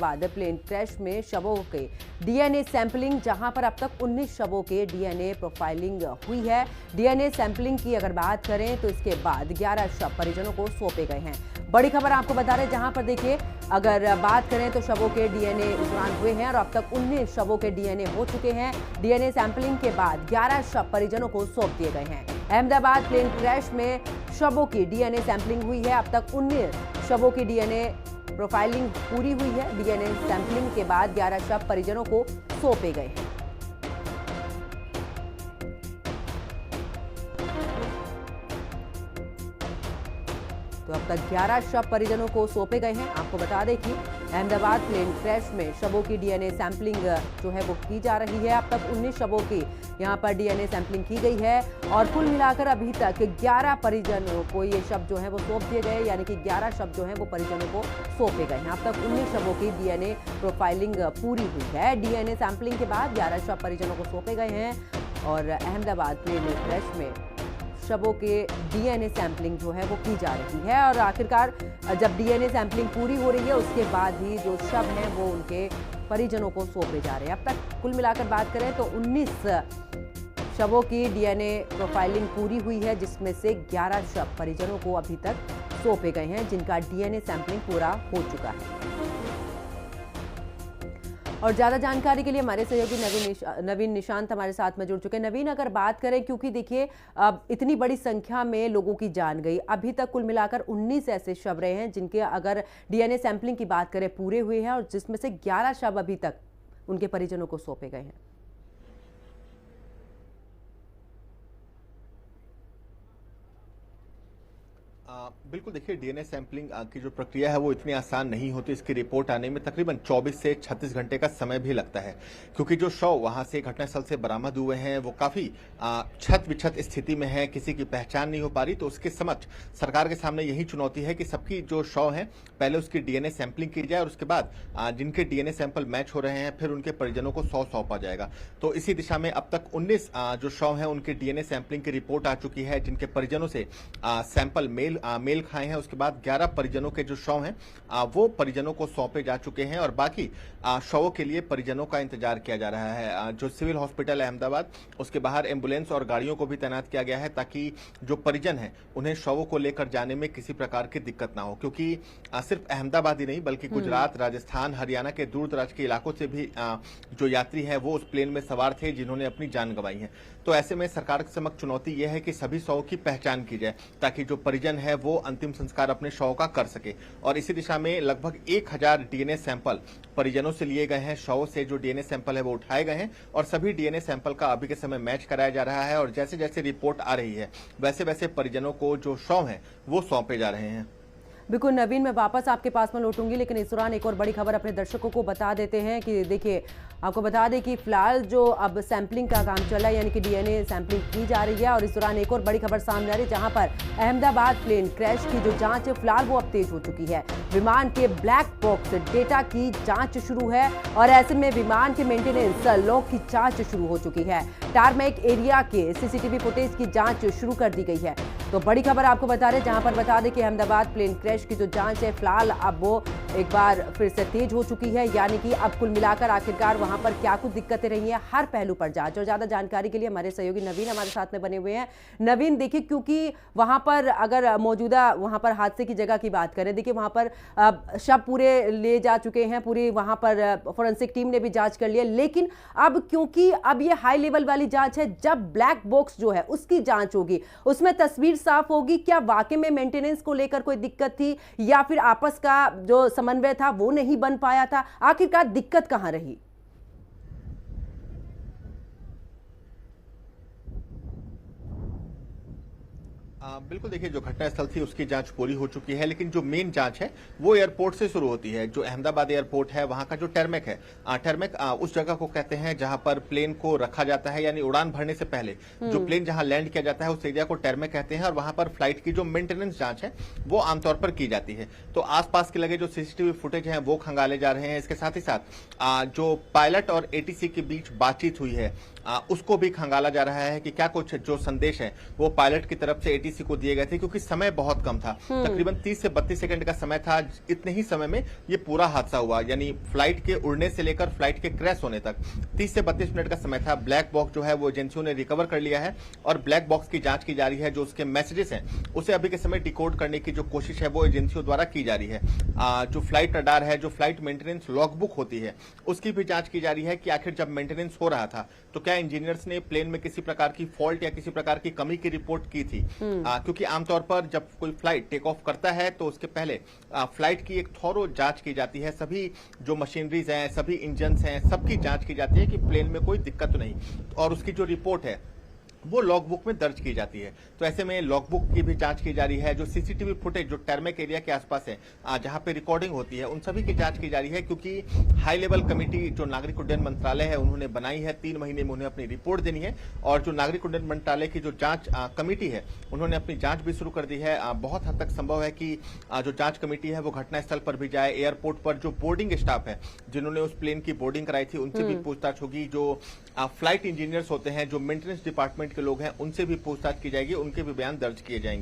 Ahmedabad plane crash में शवों के डीएनए सैंपलिंग, जहां पर अब तक 19 शवों के डीएनए प्रोफाइलिंग हुई है। डीएनए सैंपलिंग की अगर बात करें तो इसके बाद 11 शव परिजनों को सौंपे गए हैं। बड़ी खबर आपको बता रहे, जहां पर देखिए अगर बात करें तो शवों के डीएनए इस दौरान हुए हैं और अब तक 19 शवों के डीएनए हो चुके हैं। डीएनए सैंपलिंग के बाद 11 शव परिजनों को सौंप दिए गए हैं। अहमदाबाद प्लेन क्रैश में शवों की डीएनए सैंपलिंग हुई है। अब तक 19 शवों की डीएनए प्रोफाइलिंग पूरी हुई है। डीएनए सैंपलिंग के बाद 11 शव परिजनों को सौंपे गए हैं। तो अब तक 11 शव परिजनों को सौंपे गए हैं। आपको बता दें कि अहमदाबाद प्लेन क्रैश में शवों की डीएनए सैंपलिंग जो है वो की जा रही है। अब तक 19 शवों की यहां पर डीएनए सैंपलिंग की गई है और कुल मिलाकर अभी तक 11 परिजनों को ये शव जो है वो सौंप दिए गए, यानी कि 11 शव जो है वो परिजनों को सौंपे गए हैं। अब तक 19 शवों की डीएनए प्रोफाइलिंग पूरी हुई है। डीएनए सैंपलिंग के बाद 11 शव परिजनों को सौंपे गए हैं और अहमदाबाद प्लेन क्रैश में शवों के डीएनए सैंपलिंग जो है वो की जा रही है और आखिरकार जब डीएनए सैंपलिंग पूरी हो रही है उसके बाद ही जो शव हैं वो उनके परिजनों को सौंपे जा रहे हैं। अब तक कुल मिलाकर बात करें तो 19 शवों की डीएनए प्रोफाइलिंग पूरी हुई है, जिसमें से 11 शव परिजनों को अभी तक सौंपे गए हैं, जिनका डीएनए सैंपलिंग पूरा हो चुका है। और ज्यादा जानकारी के लिए हमारे सहयोगी नवीन निशांत हमारे साथ में जुड़ चुके हैं। नवीन, अगर बात करें, क्योंकि देखिए अब इतनी बड़ी संख्या में लोगों की जान गई, अभी तक कुल मिलाकर 19 ऐसे शव रहे हैं जिनके अगर डीएनए सैंपलिंग की बात करें पूरे हुए हैं और जिसमें से 11 शव अभी तक उनके परिजनों को सौंपे गए हैं। बिल्कुल, देखिए डीएनए सैंपलिंग की जो प्रक्रिया है वो इतनी आसान नहीं होती। इसकी रिपोर्ट आने में तकरीबन 24 से 36 घंटे का समय भी लगता है, क्योंकि जो शव वहां से घटनास्थल से बरामद हुए हैं वो काफी छत विक्षत स्थिति में है, किसी की पहचान नहीं हो पा रही। तो उसके समक्ष सरकार के सामने यही चुनौती है कि सबकी जो शव है पहले उसकी डीएनए सैंपलिंग की जाए और उसके बाद जिनके डीएनए सैंपल मैच हो रहे हैं फिर उनके परिजनों को 100 सौंपा जाएगा। तो इसी दिशा में अब तक 19 जो शव है उनके डीएनए सैंपलिंग की रिपोर्ट आ चुकी है, जिनके परिजनों से सैंपल मेल खाए हैं। उसके बाद 11 परिजनों के जो शव हैं वो परिजनों को सौंपे जा चुके हैं और बाकी शवों के लिए परिजनों का इंतजार किया जा रहा है। जो सिविल हॉस्पिटल अहमदाबाद, उसके बाहर एम्बुलेंस और गाड़ियों को भी तैनात किया गया है ताकि जो परिजन हैं उन्हें शवों को लेकर जाने में किसी प्रकार की दिक्कत ना हो, क्योंकि सिर्फ अहमदाबाद ही नहीं बल्कि गुजरात, राजस्थान, हरियाणा के दूर दराज के इलाकों से भी जो यात्री है वो उस प्लेन में सवार थे जिन्होंने अपनी जान गंवाई है। तो ऐसे में सरकार के समक्ष चुनौती यह है कि सभी शवों की पहचान की जाए ताकि जो परिजन है वो अंतिम संस्कार अपने शव का कर सके। और इसी दिशा में लगभग 1000 डीएनए सैंपल परिजनों से लिए गए हैं। शवों से जो डीएनए सैंपल है वो उठाए गए हैं और सभी डीएनए सैंपल का अभी के समय मैच कराया जा रहा है और जैसे जैसे रिपोर्ट आ रही है वैसे वैसे परिजनों को जो शव है वो सौंपे जा रहे हैं। बिल्कुल नवीन, मैं वापस आपके पास में लौटूंगी, लेकिन इस दौरान एक और बड़ी खबर अपने दर्शकों को बता देते हैं कि देखिए आपको बता दें कि फिलहाल जो अब सैंपलिंग का काम चल रहा है, यानी कि डीएनए सैंपलिंग की जा रही है और इस दौरान एक और बड़ी खबर सामने आ रही है, जहां पर अहमदाबाद प्लेन क्रैश की जो जांच है फिलहाल वो अब तेज हो चुकी है। विमान के ब्लैक बॉक्स डेटा की जांच शुरू है और ऐसे में विमान के मेंटेनेंस लॉग की जांच शुरू हो चुकी है। टारमैक एरिया के सीसीटीवी फुटेज की जांच शुरू कर दी गई है। तो बड़ी खबर आपको बता रहे, जहां पर बता दें कि अहमदाबाद प्लेन क्रैश की जो जांच है फिलहाल अब वो एक बार फिर से तेज हो चुकी है, यानी कि अब कुल मिलाकर आखिरकार वहां पर क्या कुछ दिक्कतें रही हैं, हर पहलू पर जांच। और ज्यादा जानकारी के लिए हमारे सहयोगी नवीन हमारे साथ में बने हुए हैं। नवीन, देखिए क्योंकि वहां पर अगर मौजूदा वहां पर हादसे की जगह की बात करें, देखिए वहां पर शव पूरे ले जा चुके हैं, पूरी वहां पर फोरेंसिक टीम ने भी जांच कर लिया, लेकिन अब क्योंकि अब ये हाई लेवल वाली जांच है, जब ब्लैक बॉक्स जो है उसकी जांच होगी उसमें तस्वीर साफ होगी क्या वाकई में मेंटेनेंस को लेकर कोई दिक्कत थी या फिर आपस का जो समन्वय था वो नहीं बन पाया था, आखिरकार दिक्कत कहां रही? बिल्कुल, देखिए जो घटनास्थल थी उसकी जांच पूरी हो चुकी है, लेकिन जो मेन जांच है वो एयरपोर्ट से शुरू होती है। जो अहमदाबाद एयरपोर्ट है वहां का जो टर्मेक है, टर्मेक उस जगह को कहते हैं जहां पर प्लेन को रखा जाता है, यानी उड़ान भरने से पहले जो प्लेन जहां लैंड किया जाता है उस एरिया को टर्मेक कहते हैं और वहां पर फ्लाइट की जो मेंटेनेंस जांच है वो आमतौर पर की जाती है। तो आसपास के लगे जो सीसीटीवी फुटेज है वो खंगाले जा रहे हैं। इसके साथ ही साथ जो पायलट और एटीसी के बीच बातचीत हुई है उसको भी खंगाला जा रहा है कि क्या कुछ जो संदेश है वो पायलट की तरफ से एटीसी को दिए गए थे, क्योंकि समय बहुत कम था। तकरीबन 30 से 32 सेकंड का समय था। इतने ही समय में ये पूरा हादसा हुआ, यानी फ्लाइट के उड़ने से लेकर फ्लाइट के क्रैश होने तक 30 से 32 मिनट का समय था। ब्लैक बॉक्स जो है वो एजेंसियों ने रिकवर कर लिया है और ब्लैक बॉक्स की जांच की जा रही है। जो उसके मैसेजेस हैं उसे अभी के समय डिकोड करने की जो कोशिश है वो एजेंसियों द्वारा की जा रही है। जो फ्लाइट रडार है, जो फ्लाइट मेंटेनेंस लॉगबुक होती है, उसकी भी जांच की जा रही है कि आखिर जब मेंटेनेंस हो रहा था तो क्या इंजीनियर्स ने प्लेन में किसी प्रकार की फॉल्ट या किसी प्रकार की कमी की रिपोर्ट की थी। क्योंकि आमतौर पर जब कोई फ्लाइट टेक ऑफ करता है तो उसके पहले फ्लाइट की एक थॉरो जांच की जाती है। सभी जो मशीनरीज हैं, सभी इंजन हैं, सबकी जांच की जाती है कि प्लेन में कोई दिक्कत तो नहीं, और उसकी जो रिपोर्ट है वो लॉगबुक में दर्ज की जाती है। तो ऐसे में लॉगबुक की भी जांच की जा रही है। जो सीसीटीवी फुटेज जो टर्मेक एरिया के आसपास है, जहां पे रिकॉर्डिंग होती है, उन सभी की जांच की जा रही है। क्योंकि हाई लेवल कमेटी जो नागरिक उड्डयन मंत्रालय है उन्होंने बनाई है, 3 महीने में उन्हें अपनी रिपोर्ट देनी है। और जो नागरिक उड्डयन मंत्रालय की जो जांच कमेटी है उन्होंने अपनी जांच भी शुरू कर दी है। बहुत हद तक संभव है कि जो जांच कमेटी है वो घटनास्थल पर भी जाए। एयरपोर्ट पर जो बोर्डिंग स्टाफ है जिन्होंने उस प्लेन की बोर्डिंग कराई थी उनसे भी पूछताछ होगी। जो फ्लाइट इंजीनियर्स होते हैं, जो मेंटेनेंस डिपार्टमेंट के लोग हैं, उनसे भी पूछताछ की जाएगी, उनके भी बयान दर्ज किए जाएंगे।